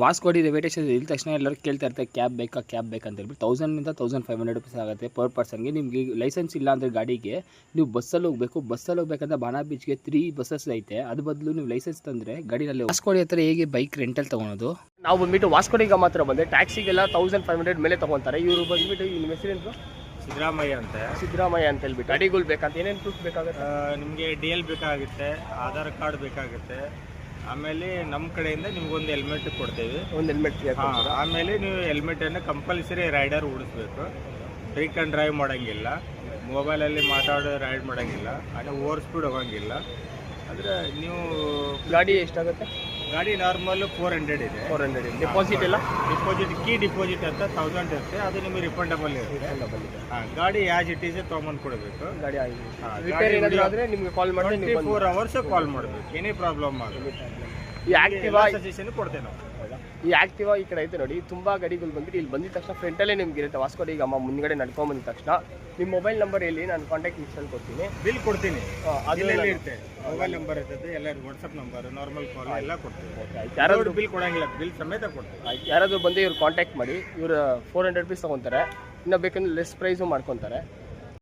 ವಾಸ್ಕೋಡಿ railway station ಇದ್ದ ತಕ್ಷಣ ಎಲ್ಲರೂ ಕೇಳ್ತಾ ಇರ್ತಾರೆ ಕ್ಯಾಬ್ ಬೇಕಾ ಅಂತ ಹೇಳ್ಬಿಟ್ಟು 1000 1500 ರೂಪೀಸ್ ಆಗುತ್ತೆ ಪರ್ ಪರ್ಸನ್ಗೆ. ನಿಮಗೆ ಲೈಸೆನ್ಸ್ ಇಲ್ಲ ಅಂದರೆ ಗಾಡಿಗೆ ನೀವು ಬಸ್ಸಲ್ಲಿ ಹೋಗ್ಬೇಕಂತ ಬಾಣಾ ಬೀಚ್ಗೆ 3 ಬಸ್ಸಸ್ ಐತೆ. ಅದು ಬದಲು ನೀವು ಲೈಸೆನ್ಸ್ ತಂದರೆ ಗಾಡಿನಲ್ಲಿ ವಾಸ್ಕೋಡಿ ಹತ್ರ ಹೇಗೆ ಬೈಕ್ ರೆಂಟಲ್ ತೊಗೊಳೋದು. ನಾವು ಬಂದ್ಬಿಟ್ಟು ವಾಸ್ಕೋಡಿಗೆ ಮಾತ್ರ ಬಂದೆ. ಟ್ಯಾಕ್ಸಿಗೆಲ್ಲ 1500 ಮೇಲೆ ತೊಗೊತಾರೆ. ಇವರು ಬಂದ್ಬಿಟ್ಟು ನಿಮ್ಮ ಹೆಸರೇನು? ಸಿದ್ದರಾಮಯ್ಯ ಅಂತ ಹೇಳ್ಬಿಟ್ಟು. ಗಾಡಿಗಳು ಬೇಕಂತ ಏನೇನು ಪ್ರೂಫ್ ಬೇಕಾಗುತ್ತೆ? ನಿಮಗೆ DL ಬೇಕಾಗುತ್ತೆ, ಆಧಾರ್ ಕಾರ್ಡ್ ಬೇಕಾಗುತ್ತೆ. ಆಮೇಲೆ ನಮ್ಮ ಕಡೆಯಿಂದ ನಿಮ್ಗೊಂದು ಹೆಲ್ಮೆಟ್ ಕೊಡ್ತೇವೆ. ಒಂದು ಹೆಲ್ಮೆಟ್. ಆಮೇಲೆ ನೀವು ಹೆಲ್ಮೆಟನ್ನು ಕಂಪಲ್ಸರಿ ರೈಡರ್ ಓಡಿಸ್ಬೇಕು. ಡ್ರಿಂಕ್ ಆ್ಯಂಡ್ ಡ್ರೈವ್ ಮಾಡೋಂಗಿಲ್ಲ, ಮೊಬೈಲಲ್ಲಿ ಮಾತಾಡೋ ರೈಡ್ ಮಾಡೋಂಗಿಲ್ಲ, ಅಂದರೆ ಓವರ್ ಸ್ಪೀಡ್ ಹೋಗೋಂಗಿಲ್ಲ. ಅಂದರೆ ನೀವು ಗಾಡಿ ಎಷ್ಟಾಗುತ್ತೆ? ಗಾಡಿ ನಾರ್ಮಲ್ಲು 400 ಇದೆ. 400. ಡಿಪಾಸಿಟ್ ಎಲ್ಲ? ಡಿಪಾಸಿಟ್ ಅಂತ 1000 ಇರುತ್ತೆ. ಅದು ನಿಮಗೆ ರಿಫಂಡಬಲ್ ಇರುತ್ತೆ. ಗಾಡಿ ಆ್ಯಸ್ ಇಟ್ ಈಸ್ ತೊಗೊಂಬಂದು ಕೊಡಬೇಕು. ಗಾಡಿ ಆದರೆ ನಿಮಗೆ ಕಾಲ್ ಮಾಡಿ 24 hours ಕಾಲ್ ಮಾಡಬೇಕು. ಏನೇ ಪ್ರಾಬ್ಲಮ್ ಆಗುತ್ತೆ. ಈ ಆಕ್ಟಿವಾ ಸಜೆಷನ್ ಕೊಡ್ತೇವೆ ನಾವು. ಈ ಆಕ್ಟಿವಾ ಈ ಕಡೆ ಐತೆ ನೋಡಿ, ತುಂಬ ಗಾಡಿಗಳು ಬಂದ್ಬಿಟ್ಟು ಇಲ್ಲಿ ಬಂದಿದ ತಕ್ಷಣ ಫ್ರಂಟಲ್ಲೇ ನಿಮ್ಗೆ ಇರುತ್ತೆ. ವಾಸ್ಕೋಡಿ ಗಾಮ ಮುಂದ್ಗಡೆ ನಡ್ಕೊಂಡು ಬಂದಿದ ತಕ್ಷಣ ನಿಮ್ಮ ಮೊಬೈಲ್ ನಂಬರ್ ಎಲ್ಲಿ ನಾನು ಕಾಂಟ್ಯಾಕ್ಟ್ ಲಿಸ್ಟಲ್ಲಿ ಕೊಡ್ತೀನಿ, ಬಿಲ್ ಕೊಡ್ತೀನಿ. ಅದೆಲ್ಲ ಇರುತ್ತೆ. ಮೊಬೈಲ್ ನಂಬರ್ ಇರ್ತದೆ, ಎಲ್ಲ ವಾಟ್ಸಪ್ ನಂಬರ್, ನಾರ್ಮಲ್ ಕಾಲ್ ಎಲ್ಲ ಕೊಡ್ತೀವಿ. ಯಾರಾದ್ರೂ ಬಿಲ್ ಕೊಡೋಂಗಿಲ್ಲ, ಬಿಲ್ ಸಮೇತ ಕೊಡ್ತೀವಿ. ಯಾರಾದರೂ ಬಂದು ಇವ್ರು ಕಾಂಟ್ಯಾಕ್ಟ್ ಮಾಡಿ. ಇವರು 400 ರೂಪೀಸ್ ತೊಗೊತಾರೆ. ಇನ್ನೂ ಬೇಕಂದ್ರೆ ಲೆಸ್ ಪ್ರೈಸು ಮಾಡ್ಕೊತಾರೆ.